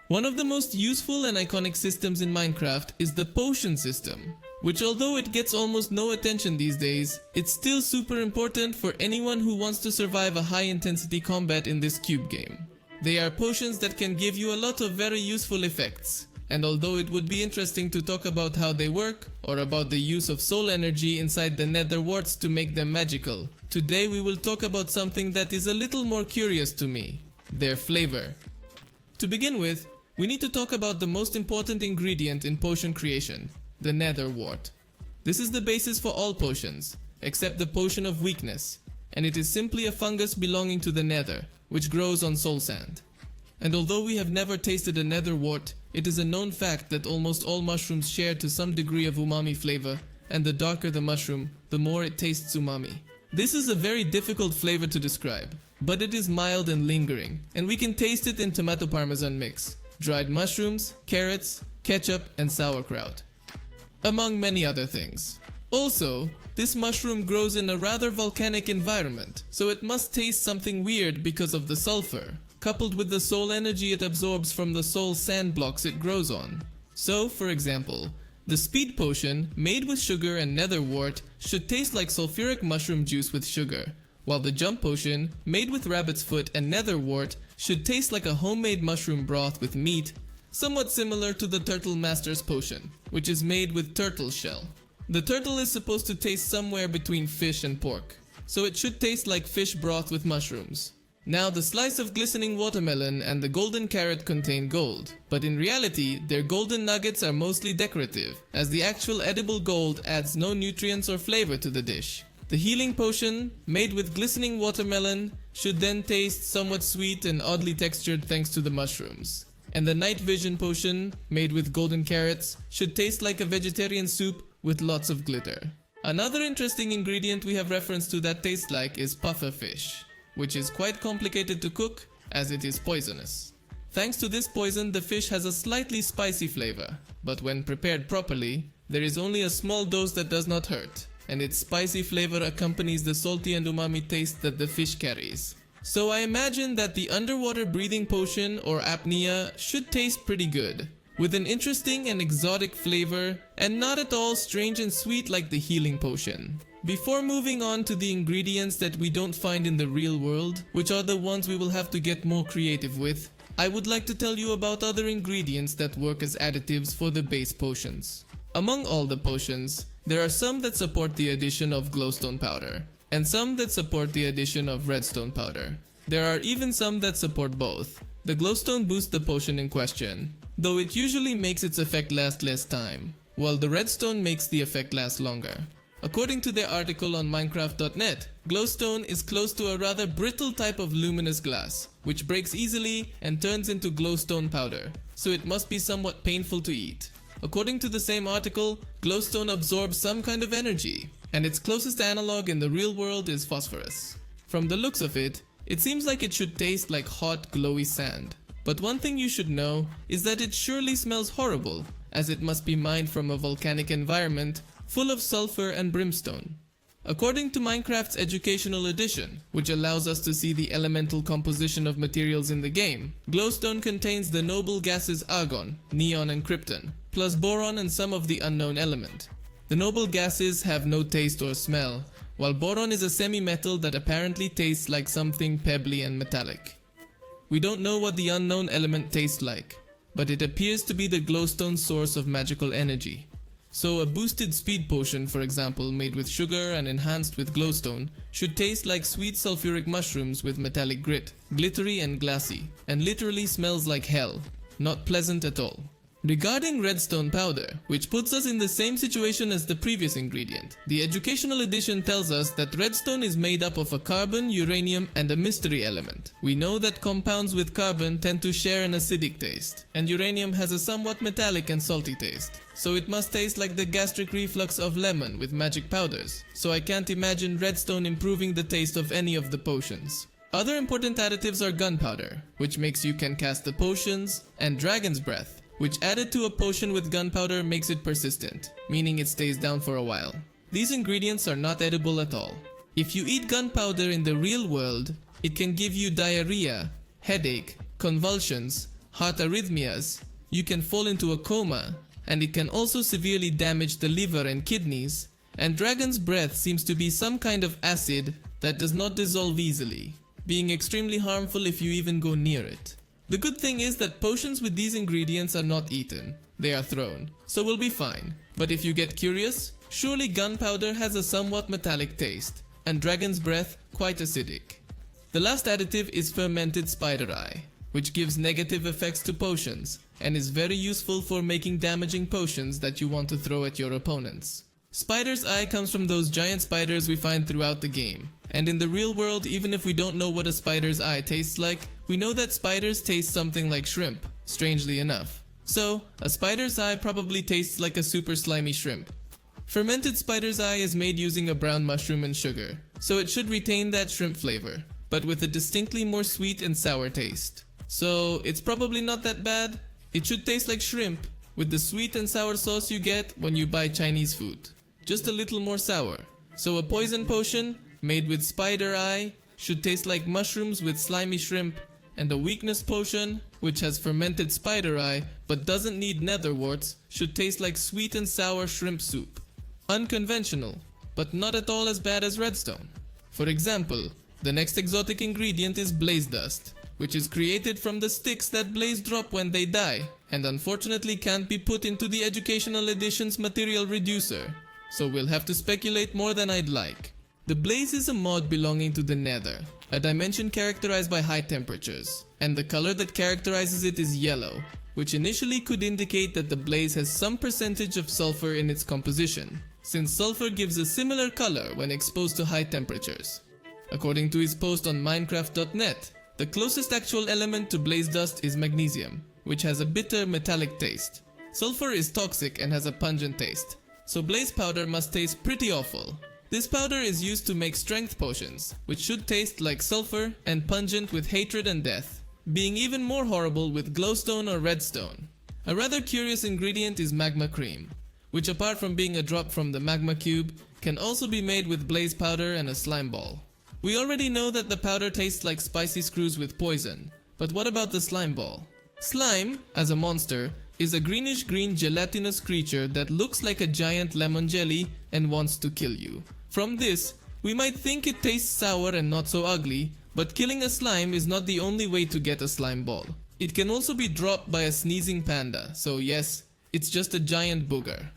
One of the most useful and iconic systems in Minecraft is the potion system, which although it gets almost no attention these days, it's still super important for anyone who wants to survive a high intensity combat in this cube game. They are potions that can give you a lot of very useful effects, and although it would be interesting to talk about how they work, or about the use of soul energy inside the nether warts to make them magical, today we will talk about something that is a little more curious to me: their flavor. To begin with, we need to talk about the most important ingredient in potion creation, the nether wart. This is the basis for all potions, except the potion of weakness, and it is simply a fungus belonging to the nether, which grows on soul sand. And although we have never tasted a nether wart, it is a known fact that almost all mushrooms share to some degree of umami flavor, and the darker the mushroom, the more it tastes umami. This is a very difficult flavor to describe, but it is mild and lingering, and we can taste it in tomato parmesan mix, dried mushrooms, carrots, ketchup, and sauerkraut, among many other things. Also, this mushroom grows in a rather volcanic environment, so it must taste something weird because of the sulfur, coupled with the soul energy it absorbs from the soul sand blocks it grows on. So, for example, the speed potion, made with sugar and nether wart, should taste like sulfuric mushroom juice with sugar, while the jump potion, made with rabbit's foot and nether wart, should taste like a homemade mushroom broth with meat, somewhat similar to the Turtle Master's potion, which is made with turtle shell. The turtle is supposed to taste somewhere between fish and pork, so it should taste like fish broth with mushrooms. Now, the slice of glistening watermelon and the golden carrot contain gold, but in reality, their golden nuggets are mostly decorative, as the actual edible gold adds no nutrients or flavor to the dish. The healing potion, made with glistening watermelon, should then taste somewhat sweet and oddly textured thanks to the mushrooms. And the night vision potion, made with golden carrots, should taste like a vegetarian soup with lots of glitter. Another interesting ingredient we have reference to that tastes like is puffer fish, which is quite complicated to cook as it is poisonous. Thanks to this poison, the fish has a slightly spicy flavor, but when prepared properly, there is only a small dose that does not hurt, and its spicy flavor accompanies the salty and umami taste that the fish carries. So I imagine that the underwater breathing potion or apnea should taste pretty good, with an interesting and exotic flavor and not at all strange and sweet like the healing potion. Before moving on to the ingredients that we don't find in the real world, which are the ones we will have to get more creative with, I would like to tell you about other ingredients that work as additives for the base potions. Among all the potions, there are some that support the addition of glowstone powder, and some that support the addition of redstone powder. There are even some that support both. The glowstone boosts the potion in question, though it usually makes its effect last less time, while the redstone makes the effect last longer. According to their article on Minecraft.net, glowstone is close to a rather brittle type of luminous glass, which breaks easily and turns into glowstone powder, so it must be somewhat painful to eat. According to the same article, glowstone absorbs some kind of energy, and its closest analog in the real world is phosphorus. From the looks of it, it seems like it should taste like hot, glowy sand. But one thing you should know is that it surely smells horrible, as it must be mined from a volcanic environment full of sulfur and brimstone. According to Minecraft's educational edition, which allows us to see the elemental composition of materials in the game, glowstone contains the noble gases argon, neon and krypton, plus boron and some of the unknown element. The noble gases have no taste or smell, while boron is a semi-metal that apparently tastes like something pebbly and metallic. We don't know what the unknown element tastes like, but it appears to be the glowstone's source of magical energy. So a boosted speed potion, for example, made with sugar and enhanced with glowstone, should taste like sweet sulfuric mushrooms with metallic grit, glittery and glassy, and literally smells like hell. Not pleasant at all. Regarding redstone powder, which puts us in the same situation as the previous ingredient, the educational edition tells us that redstone is made up of a carbon, uranium, and a mystery element. We know that compounds with carbon tend to share an acidic taste, and uranium has a somewhat metallic and salty taste. So it must taste like the gastric reflux of lemon with magic powders, so I can't imagine redstone improving the taste of any of the potions. Other important additives are gunpowder, which makes you can cast the potions, and dragon's breath, which added to a potion with gunpowder makes it persistent, meaning it stays down for a while. These ingredients are not edible at all. If you eat gunpowder in the real world, it can give you diarrhea, headache, convulsions, heart arrhythmias, you can fall into a coma, and it can also severely damage the liver and kidneys, and dragon's breath seems to be some kind of acid that does not dissolve easily, being extremely harmful if you even go near it. The good thing is that potions with these ingredients are not eaten, they are thrown, so we'll be fine. But if you get curious, surely gunpowder has a somewhat metallic taste, and dragon's breath quite acidic. The last additive is fermented spider eye, which gives negative effects to potions, and is very useful for making damaging potions that you want to throw at your opponents. Spider's eye comes from those giant spiders we find throughout the game, and in the real world, even if we don't know what a spider's eye tastes like, we know that spiders taste something like shrimp, strangely enough. So, a spider's eye probably tastes like a super slimy shrimp. Fermented spider's eye is made using a brown mushroom and sugar, so it should retain that shrimp flavor, but with a distinctly more sweet and sour taste. So, it's probably not that bad. It should taste like shrimp, with the sweet and sour sauce you get when you buy Chinese food. Just a little more sour. So a poison potion, made with spider eye, should taste like mushrooms with slimy shrimp, and a weakness potion, which has fermented spider eye but doesn't need nether warts, should taste like sweet and sour shrimp soup. Unconventional, but not at all as bad as redstone. For example, the next exotic ingredient is blaze dust, which is created from the sticks that blaze drop when they die, and unfortunately can't be put into the educational edition's material reducer, so we'll have to speculate more than I'd like. The blaze is a mod belonging to the nether, a dimension characterized by high temperatures, and the color that characterizes it is yellow, which initially could indicate that the blaze has some percentage of sulfur in its composition, since sulfur gives a similar color when exposed to high temperatures. According to his post on Minecraft.net, the closest actual element to blaze dust is magnesium, which has a bitter metallic taste. Sulfur is toxic and has a pungent taste, so blaze powder must taste pretty awful. This powder is used to make strength potions, which should taste like sulfur and pungent with hatred and death, being even more horrible with glowstone or redstone. A rather curious ingredient is magma cream, which apart from being a drop from the magma cube, can also be made with blaze powder and a slime ball. We already know that the powder tastes like spicy screws with poison, but what about the slime ball? Slime, as a monster, is a greenish-green gelatinous creature that looks like a giant lemon jelly and wants to kill you. From this, we might think it tastes sour and not so ugly, but killing a slime is not the only way to get a slime ball. It can also be dropped by a sneezing panda, so yes, it's just a giant booger.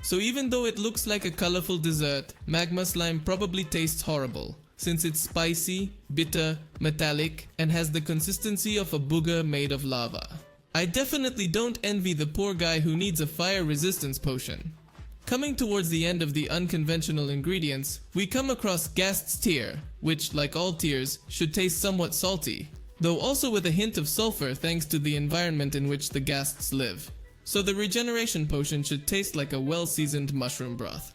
So even though it looks like a colorful dessert, magma slime probably tastes horrible, since it's spicy, bitter, metallic, and has the consistency of a booger made of lava. I definitely don't envy the poor guy who needs a fire resistance potion. Coming towards the end of the unconventional ingredients, we come across Ghast's tear, which, like all tears, should taste somewhat salty, though also with a hint of sulfur thanks to the environment in which the Ghasts live. So the regeneration potion should taste like a well-seasoned mushroom broth.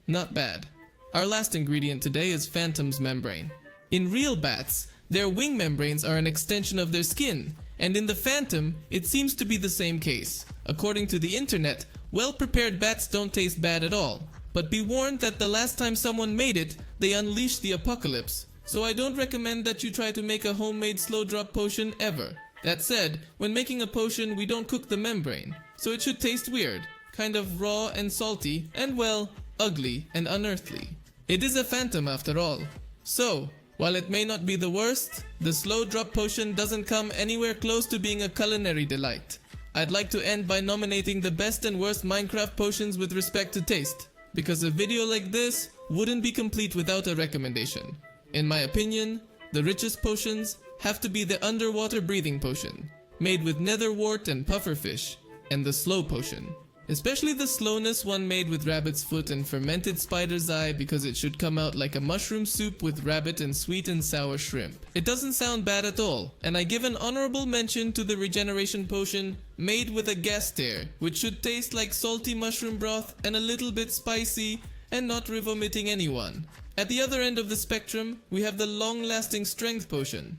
Not bad. Our last ingredient today is Phantom's membrane. In real bats, their wing membranes are an extension of their skin, and in the Phantom, it seems to be the same case. According to the internet, well-prepared bats don't taste bad at all. But be warned that the last time someone made it, they unleashed the apocalypse. So I don't recommend that you try to make a homemade slow drop potion ever. That said, when making a potion, we don't cook the membrane, so it should taste weird, kind of raw and salty, and well, ugly and unearthly. It is a Phantom after all. So, while it may not be the worst, the slow drop potion doesn't come anywhere close to being a culinary delight. I'd like to end by nominating the best and worst Minecraft potions with respect to taste, because a video like this wouldn't be complete without a recommendation. In my opinion, the richest potions have to be the underwater breathing potion, made with nether wart and pufferfish, and the slow potion. Especially the slowness one made with rabbit's foot and fermented spider's eye, because it should come out like a mushroom soup with rabbit and sweet and sour shrimp. It doesn't sound bad at all, and I give an honorable mention to the regeneration potion made with a ghast tear, which should taste like salty mushroom broth and a little bit spicy and not revomiting anyone. At the other end of the spectrum, we have the long-lasting strength potion.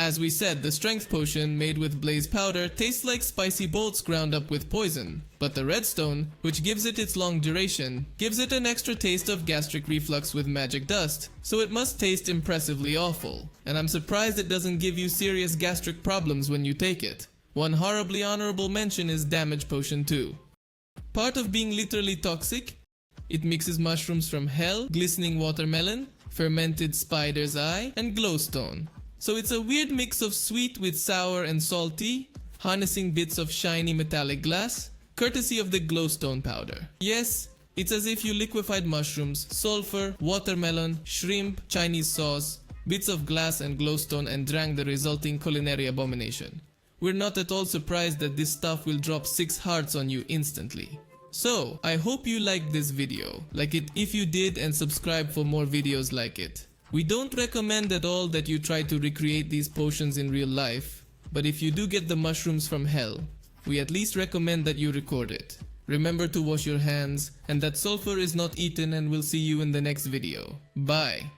As we said, the strength potion made with blaze powder tastes like spicy bolts ground up with poison, but the redstone, which gives it its long duration, gives it an extra taste of gastric reflux with magic dust, so it must taste impressively awful. And I'm surprised it doesn't give you serious gastric problems when you take it. One horribly honorable mention is damage potion 2. Part of being literally toxic, it mixes mushrooms from hell, glistening watermelon, fermented spider's eye, and glowstone. So it's a weird mix of sweet with sour and salty, harnessing bits of shiny metallic glass, courtesy of the glowstone powder. Yes, it's as if you liquefied mushrooms, sulfur, watermelon, shrimp, Chinese sauce, bits of glass and glowstone and drank the resulting culinary abomination. We're not at all surprised that this stuff will drop 6 hearts on you instantly. So, I hope you liked this video. Like it if you did and subscribe for more videos like it. We don't recommend at all that you try to recreate these potions in real life, but if you do get the mushrooms from hell, we at least recommend that you record it. Remember to wash your hands and that sulfur is not eaten, and we'll see you in the next video. Bye.